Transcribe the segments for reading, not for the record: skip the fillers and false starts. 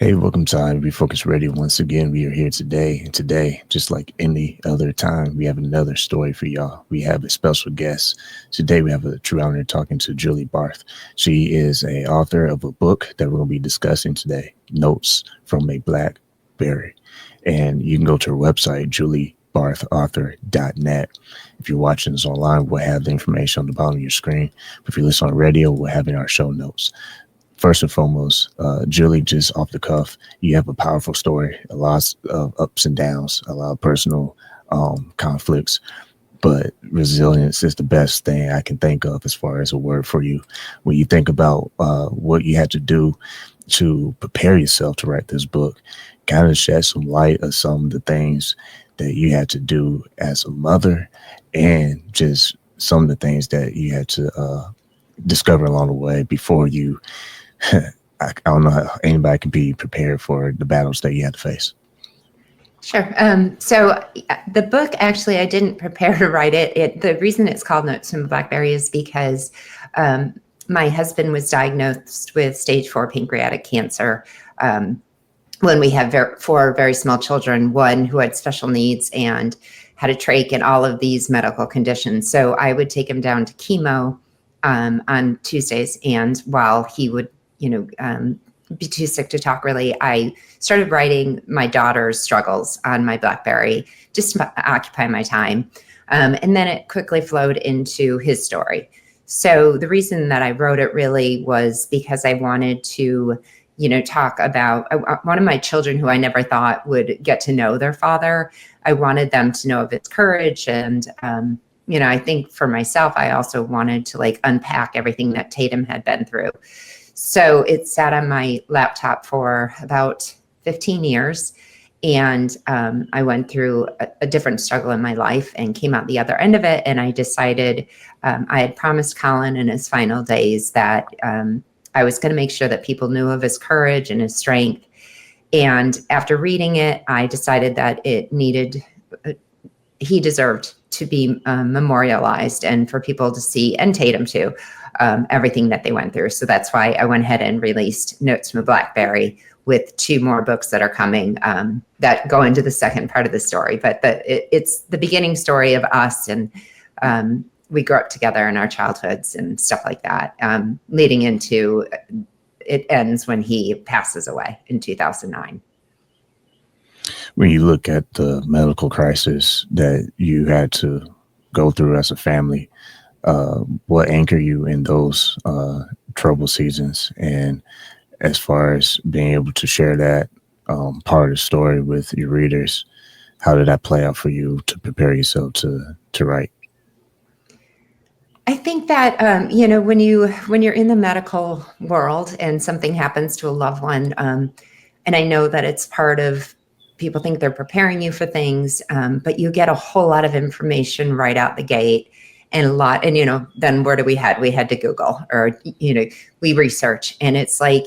Hey, welcome to I Am Refocused Radio. Once again, we are here today. And today, just like any other time, we have another story for y'all. We have a special guest. Today, we have a true honor talking to Julie Barth. She is an author of a book that we're going to be discussing today, Notes from a BlackBerry. And you can go to her website, juliebarthauthor.net. If you're watching this online, we'll have the information on the bottom of your screen. But if you listen on radio, we'll have in our show notes. First and foremost, Julie, just off the cuff, you have a powerful story, a lot of ups and downs, a lot of personal conflicts, but resilience is the best thing I can think of as far as a word for you. When you think about what you had to do to prepare yourself to write this book, kind of shed some light of some of the things that you had to do as a mother and just some of the things that you had to discover along the way before you I don't know how anybody can be prepared for the battles that you had to face. Sure. So the book, actually, I didn't prepare to write it. The reason it's called Notes from BlackBerry is because my husband was diagnosed with stage 4 pancreatic cancer when we had four very small children, one who had special needs and had a trach and all of these medical conditions. So I would take him down to chemo on Tuesdays, and while he would be too sick to talk really, I started writing my daughter's struggles on my BlackBerry just to occupy my time. And then it quickly flowed into his story. So the reason that I wrote it really was because I wanted to, talk about one of my children who I never thought would get to know their father. I wanted them to know of his courage. And, I think for myself, I also wanted to unpack everything that Tatum had been through. So it sat on my laptop for about 15 years. And I went through a different struggle in my life and came out the other end of it. And I decided I had promised Colin in his final days that I was going to make sure that people knew of his courage and his strength. And after reading it, I decided that he deserved to be memorialized and for people to see, and Tatum too, everything that they went through. So that's why I went ahead and released Notes from a BlackBerry with 2 more books that are coming that go into the second part of the story. But it's the beginning story of us, and we grew up together in our childhoods and stuff like that, leading into it ends when he passes away in 2009. When you look at the medical crisis that you had to go through as a family, what anchor you in those trouble seasons? And as far as being able to share that part of the story with your readers, how did that play out for you to prepare yourself to write? I think that, when you're in the medical world and something happens to a loved one, and I know that it's part of, people think they're preparing you for things, but you get a whole lot of information right out the gate. And then where do we head? We had to Google, or, we research. And it's like,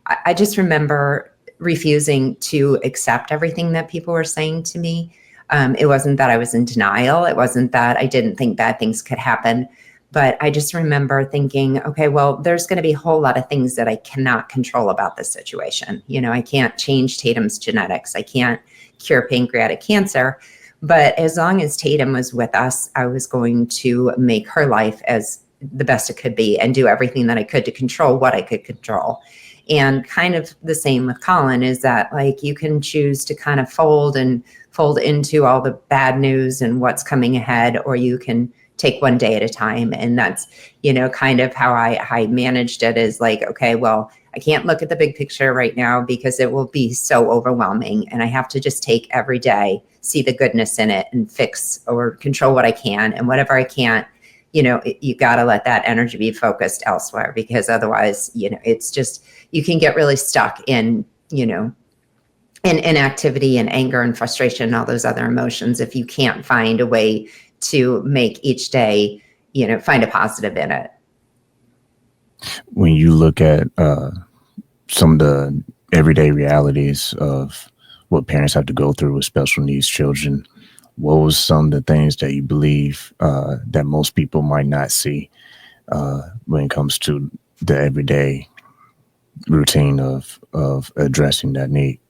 I just remember refusing to accept everything that people were saying to me. It wasn't that I was in denial. It wasn't that I didn't think bad things could happen. But I just remember thinking, okay, well, there's going to be a whole lot of things that I cannot control about this situation. I can't change Tatum's genetics. I can't cure pancreatic cancer. But as long as Tatum was with us, I was going to make her life as the best it could be and do everything that I could to control what I could control. And kind of the same with Colin is that, you can choose to kind of fold into all the bad news and what's coming ahead, or you can take one day at a time. And that's, kind of how I managed it, is okay, well, I can't look at the big picture right now because it will be so overwhelming. And I have to just take every day, see the goodness in it, and fix or control what I can. And whatever I can't, you got to let that energy be focused elsewhere, because otherwise, it's just, you can get really stuck in, in inactivity and anger and frustration and all those other emotions if you can't find a way to make each day, find a positive in it. When you look at some of the everyday realities of what parents have to go through with special needs children, what was some of the things that you believe that most people might not see when it comes to the everyday routine of addressing that need?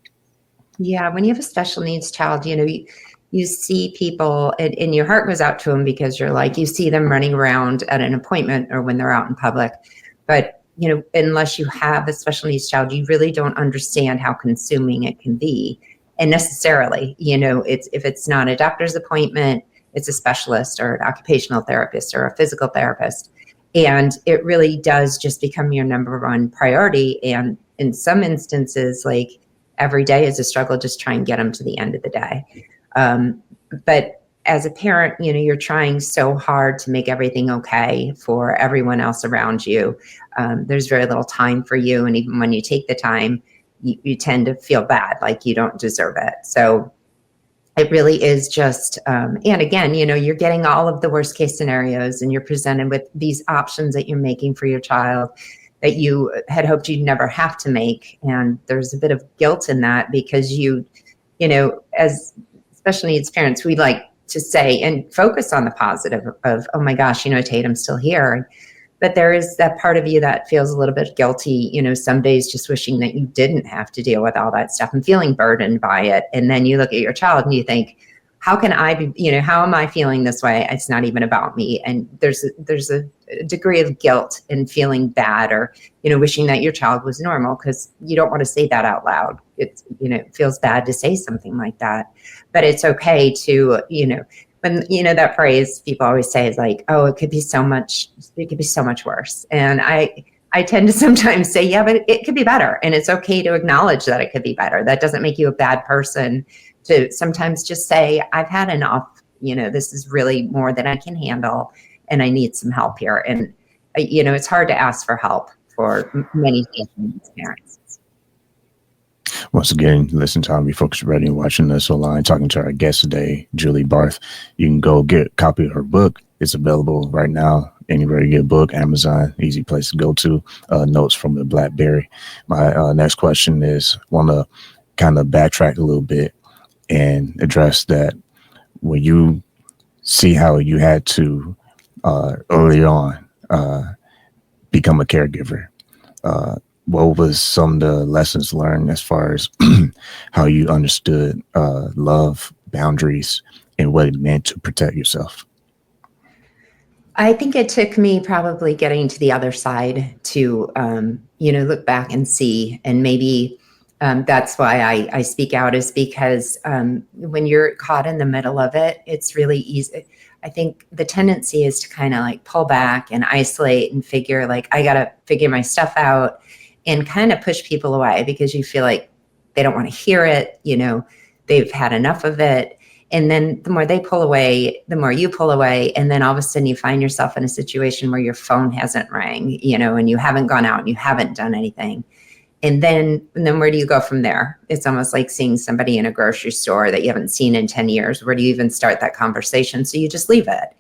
Yeah, when you have a special needs child, you see people and your heart goes out to them because you're like, you see them running around at an appointment or when they're out in public. But, unless you have a special needs child, you really don't understand how consuming it can be. And necessarily, if it's not a doctor's appointment, it's a specialist or an occupational therapist or a physical therapist. And it really does just become your number one priority. And in some instances, like every day is a struggle, just try and get them to the end of the day. But as a parent, you're trying so hard to make everything okay for everyone else around you. There's very little time for you. And even when you take the time, you tend to feel bad, like you don't deserve it. So it really is just, and again, you're getting all of the worst case scenarios and you're presented with these options that you're making for your child that you had hoped you'd never have to make. And there's a bit of guilt in that because as special needs parents, we like to say and focus on the positive of, oh my gosh, Tatum's still here. But there is that part of you that feels a little bit guilty, some days just wishing that you didn't have to deal with all that stuff and feeling burdened by it. And then you look at your child and you think, how can I be, how am I feeling this way? It's not even about me. And there's a degree of guilt in feeling bad or, wishing that your child was normal because you don't want to say that out loud. It's, it feels bad to say something like that, but it's okay to, when, that phrase people always say is like, oh, it could be so much worse. And I tend to sometimes say, yeah, but it could be better. And it's okay to acknowledge that it could be better. That doesn't make you a bad person. To sometimes just say, I've had enough, this is really more than I can handle and I need some help here. And, it's hard to ask for help for many parents. Once again, listen to I Am Refocused Radio, watching us online, talking to our guest today, Julie Barth. You can go get a copy of her book. It's available right now anywhere you get a book, Amazon, easy place to go to. Notes from the BlackBerry. My next question is, want to kind of backtrack a little bit and address that when you see how you had to early on become a caregiver, what was some of the lessons learned as far as how you understood love, boundaries, and what it meant to protect yourself? I think it took me probably getting to the other side to, look back and see, and maybe that's why I speak out, is because when you're caught in the middle of it, it's really easy. I think the tendency is to kind of like pull back and isolate and figure like, I got to figure my stuff out and kind of push people away because you feel like they don't want to hear it. They've had enough of it. And then the more they pull away, the more you pull away. And then all of a sudden you find yourself in a situation where your phone hasn't rang, and you haven't gone out and you haven't done anything. And then where do you go from there? It's almost like seeing somebody in a grocery store that you haven't seen in 10 years. Where do you even start that conversation? So you just leave it.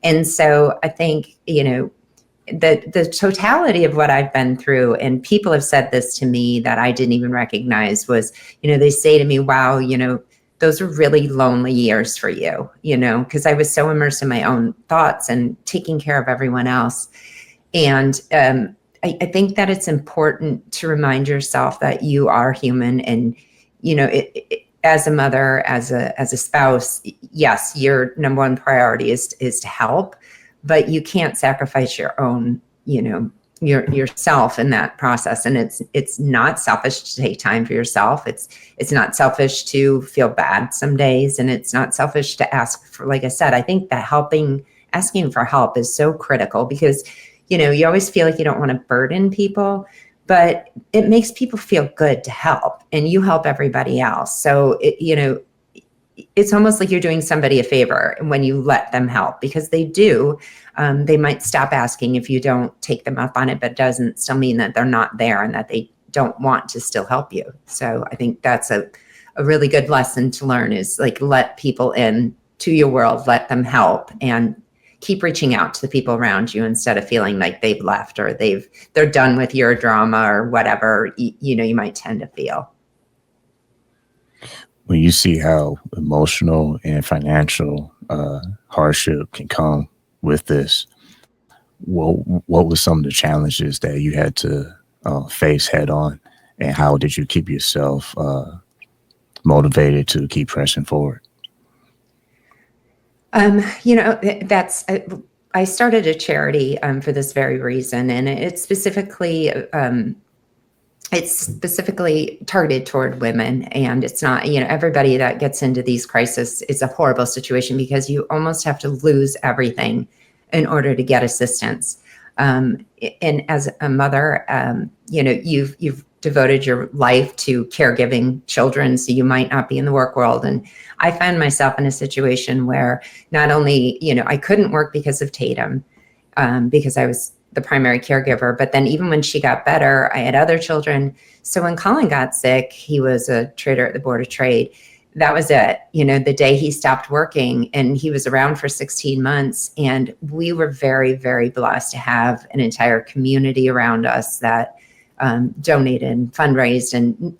And so I think, the totality of what I've been through, and people have said this to me that I didn't even recognize, was, they say to me, wow, those are really lonely years for you, because I was so immersed in my own thoughts and taking care of everyone else. And I think that it's important to remind yourself that you are human, and as a mother, as a spouse, yes, your number one priority is to help, but you can't sacrifice your own, yourself in that process. And it's not selfish to take time for yourself. It's not selfish to feel bad some days, and it's not selfish to ask for. Like I said, I think that asking for help is so critical because you always feel like you don't want to burden people, but it makes people feel good to help, and you help everybody else. So, it's almost like you're doing somebody a favor when you let them help, because they do. They might stop asking if you don't take them up on it, but it doesn't still mean that they're not there and that they don't want to still help you. So I think that's a really good lesson to learn, is like, let people in to your world, let them help, and keep reaching out to the people around you instead of feeling like they've left or they're done with your drama or whatever, you might tend to feel. When you see how emotional and financial hardship can come with this, what was some of the challenges that you had to face head on, and how did you keep yourself motivated to keep pressing forward? I started a charity for this very reason, and it's specifically targeted toward women. And it's not, everybody that gets into these crises is a horrible situation because you almost have to lose everything in order to get assistance. And as a mother, you've devoted your life to caregiving children, so you might not be in the work world. And I found myself in a situation where not only, I couldn't work because of Tatum, because I was the primary caregiver, but then even when she got better, I had other children. So when Colin got sick, he was a trader at the Board of Trade. That was it. The day he stopped working, and he was around for 16 months. And we were very, very blessed to have an entire community around us that donated and fundraised and,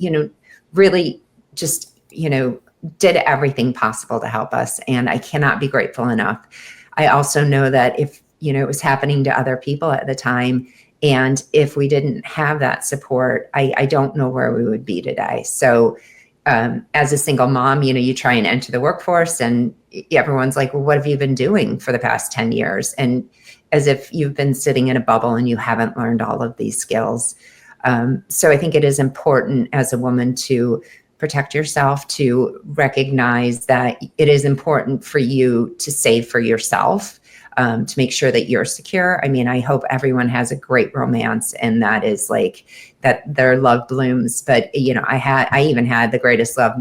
really just, did everything possible to help us. And I cannot be grateful enough. I also know that if, it was happening to other people at the time, and if we didn't have that support, I don't know where we would be today. So as a single mom, you try and enter the workforce, and everyone's like, well, what have you been doing for the past 10 years? And as if you've been sitting in a bubble and you haven't learned all of these skills. So I think it is important as a woman to protect yourself, to recognize that it is important for you to save for yourself, to make sure that you're secure. I mean, I hope everyone has a great romance, and that is like that their love blooms. But, I even had the greatest love.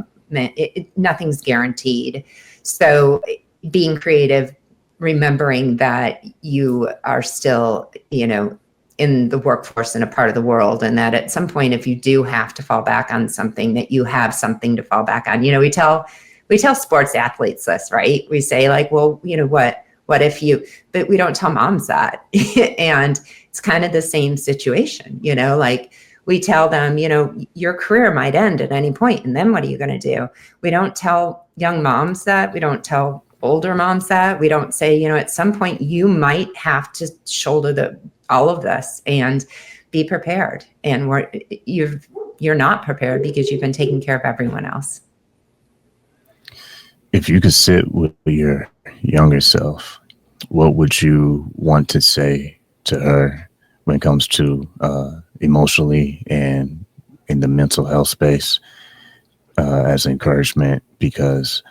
Nothing's guaranteed. So being creative, remembering that you are still, in the workforce and a part of the world, and that at some point, if you do have to fall back on something, that you have something to fall back on. We tell sports athletes this, right? We say like, well, what if you, but we don't tell moms that. And it's kind of the same situation, like we tell them, your career might end at any point, and then what are you going to do? We don't tell young moms that. We don't tell older moms that. We don't say, at some point you might have to shoulder all of this, and be prepared. And you're not prepared because you've been taking care of everyone else. If you could sit with your younger self, what would you want to say to her when it comes to emotionally and in the mental health space as encouragement? Because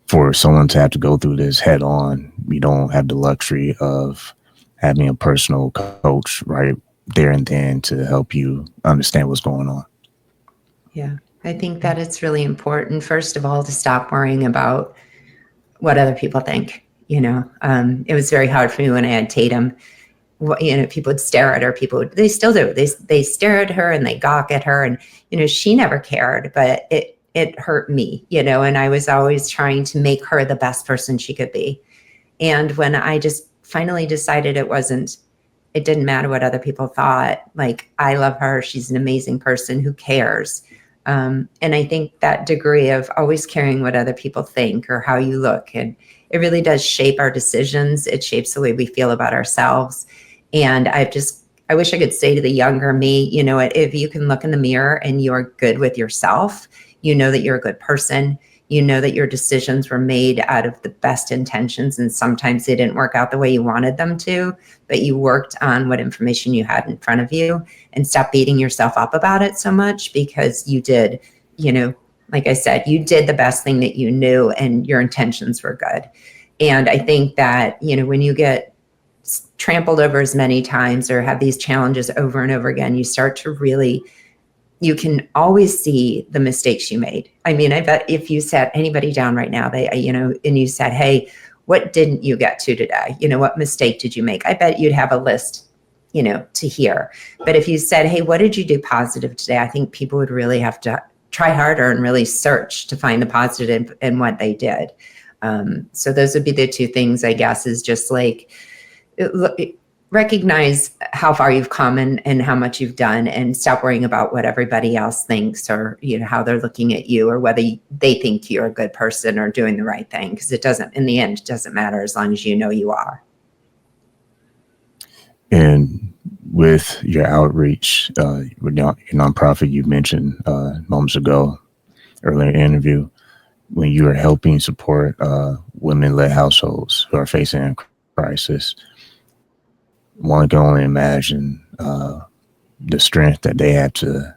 for someone to have to go through this head on, you don't have the luxury of having a personal coach right there and then to help you understand what's going on. Yeah, I think that it's really important, first of all, to stop worrying about what other people think. It was very hard for me when I had Tatum. People would stare at her. They still do. They stare at her and they gawk at her, and she never cared, but it hurt me. And I was always trying to make her the best person she could be. And when I just finally decided it didn't matter what other people thought. Like, I love her. She's an amazing person. Who cares? And I think that degree of always caring what other people think or how you look, and it really does shape our decisions. It shapes the way we feel about ourselves. And I wish I could say to the younger me, if you can look in the mirror and you're good with yourself, that you're a good person, that your decisions were made out of the best intentions, and sometimes they didn't work out the way you wanted them to, but you worked on what information you had in front of you, and stop beating yourself up about it so much, because you did, like I said, you did the best thing that you knew, and your intentions were good. And I think that, when you get trampled over as many times or have these challenges over and over again, you start to really, you can always see the mistakes you made. I mean, I bet if you sat anybody down right now, and you said, hey, what didn't you get to today? What mistake did you make? I bet you'd have a list, to hear. But if you said, hey, what did you do positive today? I think people would really have to try harder and really search to find the positive in what they did. So those would be the two things, I guess, is just like, recognize how far you've come and how much you've done, and stop worrying about what everybody else thinks, or how they're looking at you, or whether they think you're a good person or doing the right thing, because in the end, it doesn't matter as long as you know you are. And with your outreach, with your nonprofit you mentioned moments ago, earlier in the interview, when you are helping support women-led households who are facing a crisis, one can only imagine the strength that they have to,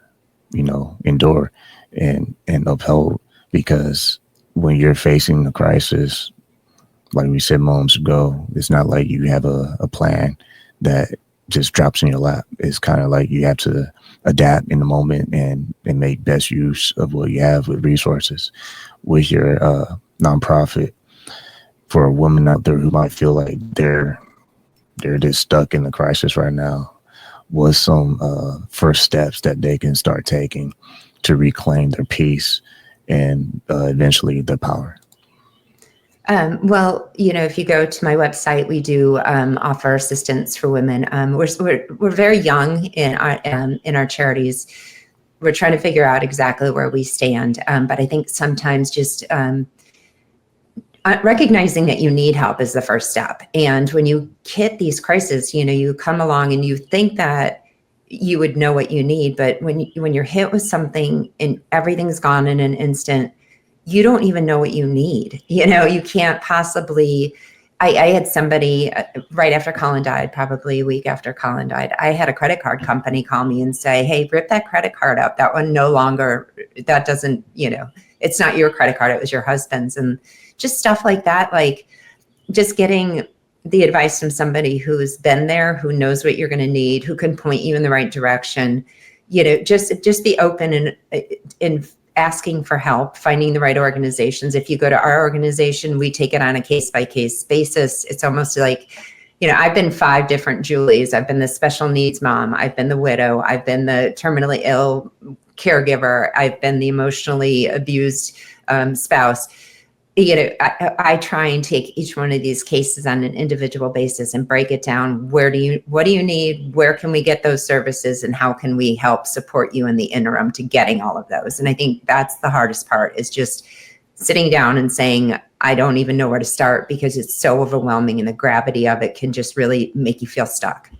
endure and uphold. Because when you're facing a crisis, like we said moments ago, it's not like you have a plan that just drops in your lap. It's kind of like you have to adapt in the moment and make best use of what you have with resources. With your nonprofit, for a woman out there who might feel like they're just stuck in the crisis right now, what's some first steps that they can start taking to reclaim their peace and eventually their power? Well, if you go to my website, we do offer assistance for women. We're very young in our charities. We're trying to figure out exactly where we stand. But I think sometimes just recognizing that you need help is the first step. And when you hit these crises, you come along and you think that you would know what you need, but when you're hit with something and everything's gone in an instant, you don't even know what you need. You can't possibly. I had somebody right after Colin died, probably a week after Colin died, I had a credit card company call me and say, hey, rip that credit card up. That one no longer, that doesn't, it's not your credit card, it was your husband's. And just stuff like that, like just getting the advice from somebody who's been there, who knows what you're going to need, who can point you in the right direction, just be open and asking for help, finding the right organizations. If you go to our organization, we take it on a case-by-case basis. It's almost like, I've been 5 different Julies. I've been the special needs mom. I've been the widow. I've been the terminally ill caregiver. I've been the emotionally abused spouse. I try and take each one of these cases on an individual basis and break it down. What do you need? Where can we get those services? And how can we help support you in the interim to getting all of those? And I think that's the hardest part, is just sitting down and saying, I don't even know where to start, because it's so overwhelming and the gravity of it can just really make you feel stuck.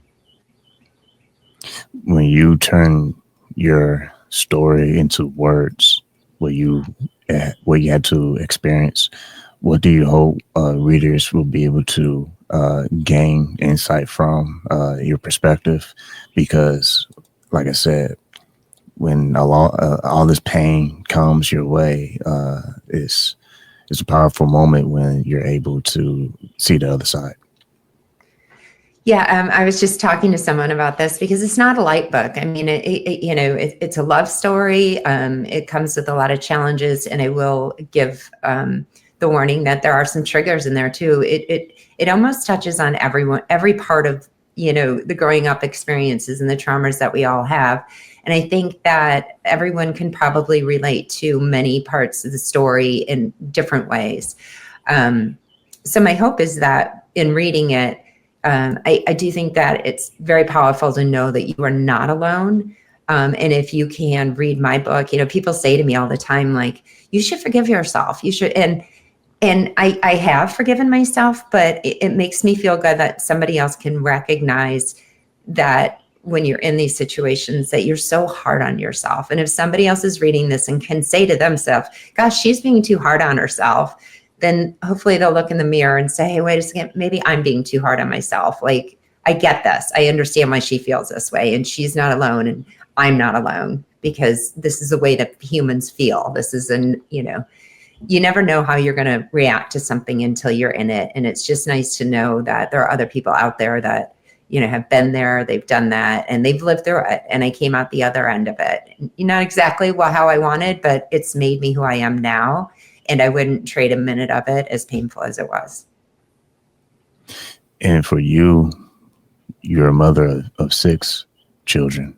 When you turn your story into words, what you had to experience, what do you hope readers will be able to gain insight from your perspective? Because, like I said, when all this pain comes your way, it's a powerful moment when you're able to see the other side. Yeah, I was just talking to someone about this, because it's not a light book. I mean, it's a love story. It comes with a lot of challenges, and I will give the warning that there are some triggers in there too. It almost touches on every part of the growing up experiences and the traumas that we all have. And I think that everyone can probably relate to many parts of the story in different ways. So my hope is that in reading it, I do think that it's very powerful to know that you are not alone. And if you can read my book, people say to me all the time, like, you should forgive yourself. You should. And I have forgiven myself, but it makes me feel good that somebody else can recognize that when you're in these situations, that you're so hard on yourself. And if somebody else is reading this and can say to themselves, gosh, she's being too hard on herself, then hopefully they'll look in the mirror and say, hey, wait a second, maybe I'm being too hard on myself. Like, I get this. I understand why she feels this way, and she's not alone, and I'm not alone, because this is the way that humans feel. This is you never know how you're going to react to something until you're in it. And it's just nice to know that there are other people out there that, have been there, they've done that, and they've lived through it. And I came out the other end of it. Not exactly how I wanted, but it's made me who I am now. And I wouldn't trade a minute of it, as painful as it was. And for you, you're a mother of 6 children.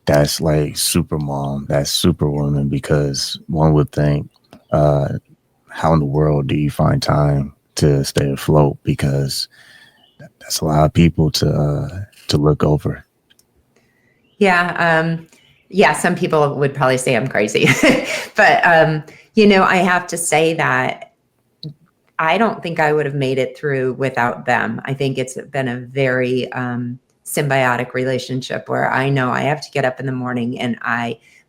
That's like super mom. That's superwoman, because one would think, how in the world do you find time to stay afloat? Because that's a lot of people to look over. Yeah. Some people would probably say I'm crazy, but, I have to say that I don't think I would have made it through without them. I think it's been a very symbiotic relationship where I know I have to get up in the morning and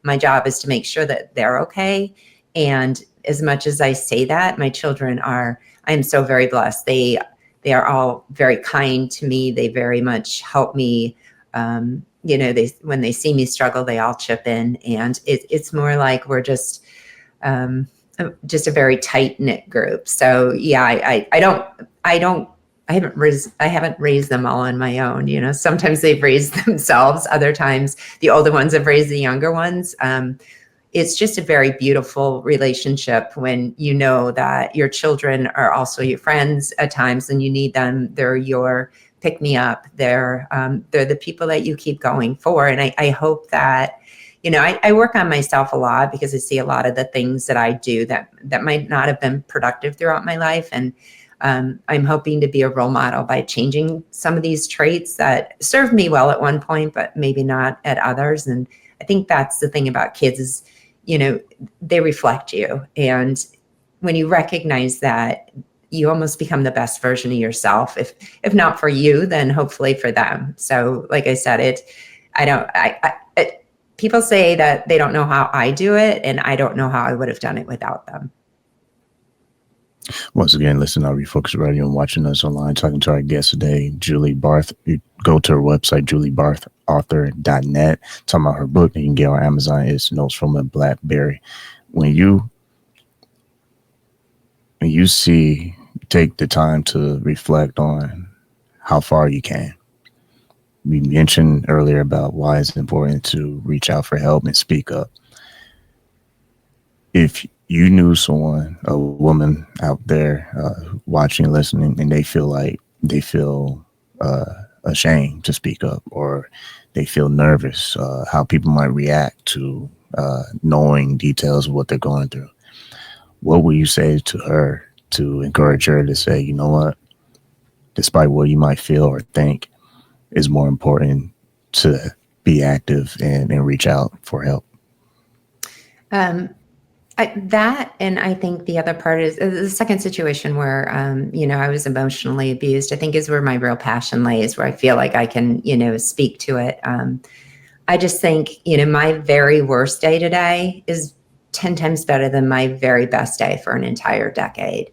my job is to make sure that they're okay. And as much as I say that, my children I am so very blessed. They are all very kind to me. They very much help me. When they see me struggle, they all chip in, and it's more like we're just a very tight knit group. So yeah, I haven't raised them all on my own. Sometimes they've raised themselves. Other times the older ones have raised the younger ones. It's just a very beautiful relationship when you know that your children are also your friends at times and you need them. They're your pick me up. They're the people that you keep going for. And I hope that, I work on myself a lot because I see a lot of the things that I do that might not have been productive throughout my life. And I'm hoping to be a role model by changing some of these traits that served me well at one point, but maybe not at others. And I think that's the thing about kids is, they reflect you. And when you recognize that, you almost become the best version of yourself. If not for you, then hopefully for them. So like I said, people say that they don't know how I do it, and I don't know how I would have done it without them. Once again, listen to Refocused Radio and watching us online, talking to our guest today, Julie Barth. You go to her website, juliebarthauthor.net, talking about her book that you can get on Amazon. It's Notes from a BlackBerry. When you take the time to reflect on how far you can. We mentioned earlier about why it's important to reach out for help and speak up. If you knew someone, a woman out there watching and listening, and they feel ashamed to speak up, or they feel nervous, how people might react to knowing details of what they're going through, what will you say to her to encourage her to say, you know what, despite what you might feel or think, it's more important to be active and reach out for help? That, and I think the other part is the second situation where, I was emotionally abused, I think is where my real passion lays, where I feel like I can, speak to it. I just think, my very worst day today is 10 times better than my very best day for an entire decade.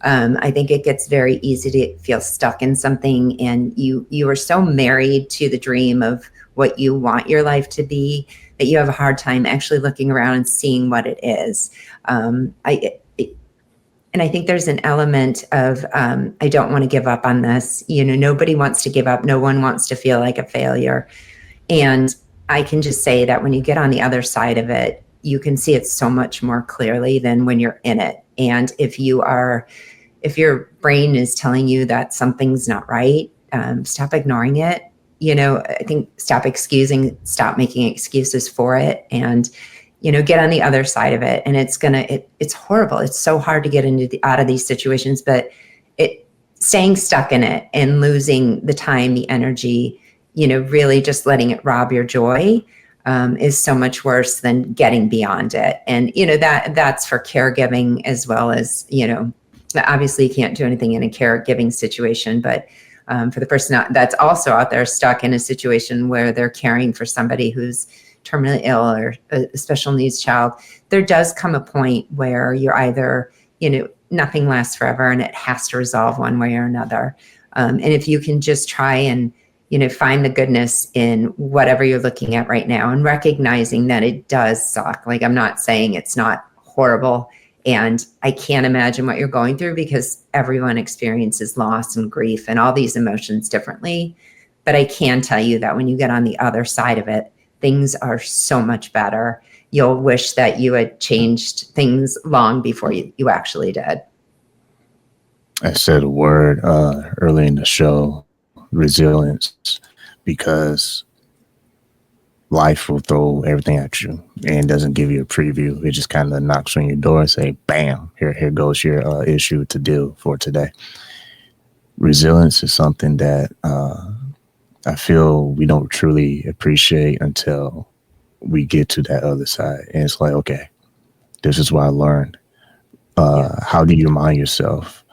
I think it gets very easy to feel stuck in something, and you are so married to the dream of what you want your life to be that you have a hard time actually looking around and seeing what it is. And I think there's an element of, I don't want to give up on this. Nobody wants to give up. No one wants to feel like a failure. And I can just say that when you get on the other side of it, you can see it so much more clearly than when you're in it. And if your brain is telling you that something's not right, stop ignoring it. I think stop making excuses for it, and, get on the other side of it. And it's horrible. It's so hard to get out of these situations, but staying stuck in it and losing the time, the energy, really just letting it rob your joy, is so much worse than getting beyond it. And, that's for caregiving as well as, obviously you can't do anything in a caregiving situation, but for the person that's also out there stuck in a situation where they're caring for somebody who's terminally ill or a special needs child, there does come a point where you're either, nothing lasts forever and it has to resolve one way or another. And if you can just try and, find the goodness in whatever you're looking at right now and recognizing that it does suck. Like, I'm not saying it's not horrible, and I can't imagine what you're going through because everyone experiences loss and grief and all these emotions differently. But I can tell you that when you get on the other side of it, things are so much better. You'll wish that you had changed things long before you actually did. I said a word early in the show, resilience, because life will throw everything at you and doesn't give you a preview. It just kind of knocks on your door and say, bam, here goes your issue to deal for today. Resilience is something that I feel we don't truly appreciate until we get to that other side. And it's like, okay, this is what I learned. How do you remind yourself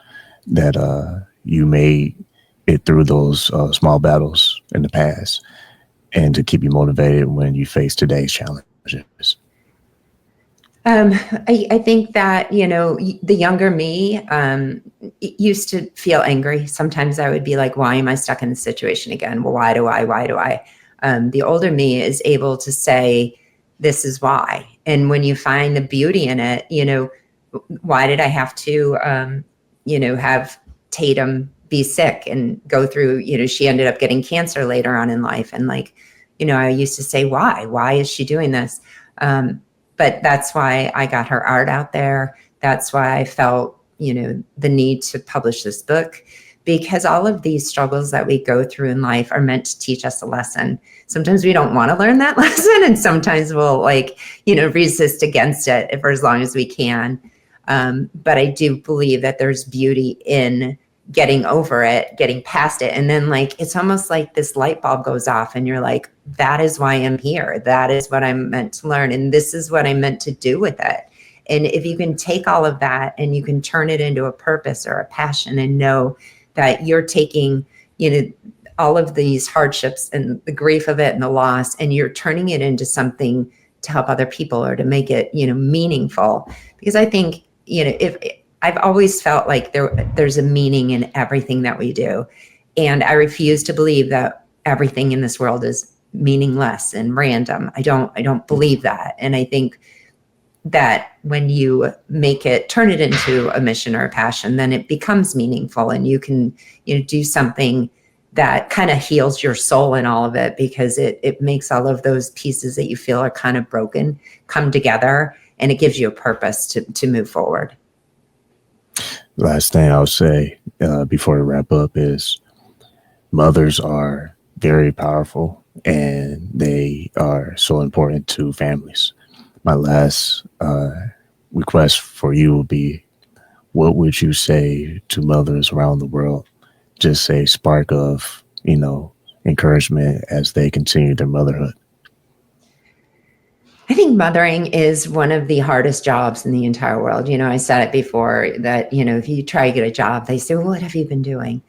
that you made it through those small battles in the past and to keep you motivated when you face today's challenges? I think that, the younger me used to feel angry. Sometimes I would be like, why am I stuck in this situation again? Well, why do I? The older me is able to say, this is why. And when you find the beauty in it, why did I have to, have Tatum be sick and go through, she ended up getting cancer later on in life. And I used to say, why is she doing this? But that's why I got her art out there. That's why I felt, the need to publish this book, because all of these struggles that we go through in life are meant to teach us a lesson. Sometimes we don't want to learn that lesson, and sometimes we'll resist against it for as long as we can. But I do believe that there's beauty in getting over it, getting past it. And then it's almost like this light bulb goes off and you're like, that is why I'm here. That is what I'm meant to learn. And this is what I'm meant to do with it. And if you can take all of that and you can turn it into a purpose or a passion and know that you're taking, all of these hardships and the grief of it and the loss, and you're turning it into something to help other people or to make it, meaningful. Because I think, if I've always felt like there's a meaning in everything that we do. And I refuse to believe that everything in this world is meaningless and random. I don't believe that. And I think that when you turn it into a mission or a passion, then it becomes meaningful, and you can, do something that kind of heals your soul in all of it, because it makes all of those pieces that you feel are kind of broken come together, and it gives you a purpose to move forward. Last thing I'll say before we wrap up is mothers are very powerful, and they are so important to families. My last request for you will be, what would you say to mothers around the world? Just a spark of, encouragement as they continue their motherhood. I think mothering is one of the hardest jobs in the entire world. I said it before that, if you try to get a job, they say, well, what have you been doing?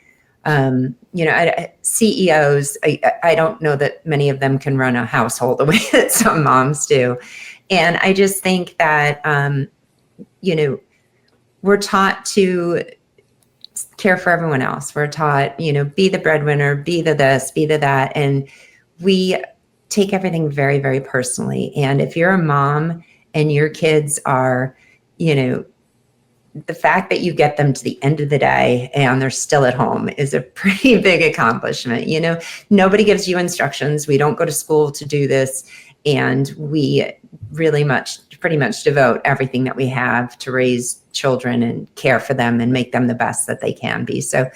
CEOs, I don't know that many of them can run a household the way that some moms do. And I just think that, we're taught to care for everyone else. We're taught, be the breadwinner, be the this, be the that. And we take everything very, very personally. And if you're a mom and your kids are, the fact that you get them to the end of the day and they're still at home is a pretty big accomplishment. Nobody gives you instructions. We don't go to school to do this. And we really pretty much devote everything that we have to raise children and care for them and make them the best that they can be. So,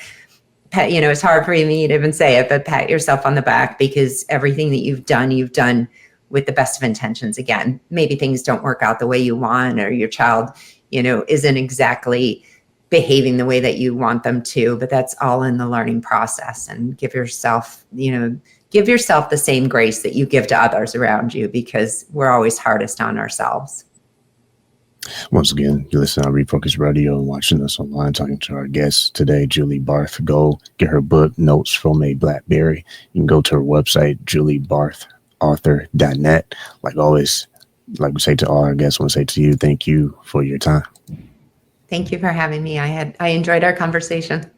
it's hard for me to even say it, but pat yourself on the back, because everything that you've done with the best of intentions. Again, maybe things don't work out the way you want, or your child, isn't exactly behaving the way that you want them to, but that's all in the learning process. And give yourself the same grace that you give to others around you, because we're always hardest on ourselves. Once again, you're listening on Refocused Radio and watching us online, talking to our guest today, Julie Barth. Go get her book, Notes from a BlackBerry. You can go to her website, juliebarthauthor.net. Like always, like we say to all our guests, I want to say to you, thank you for your time. Thank you for having me. I enjoyed our conversation.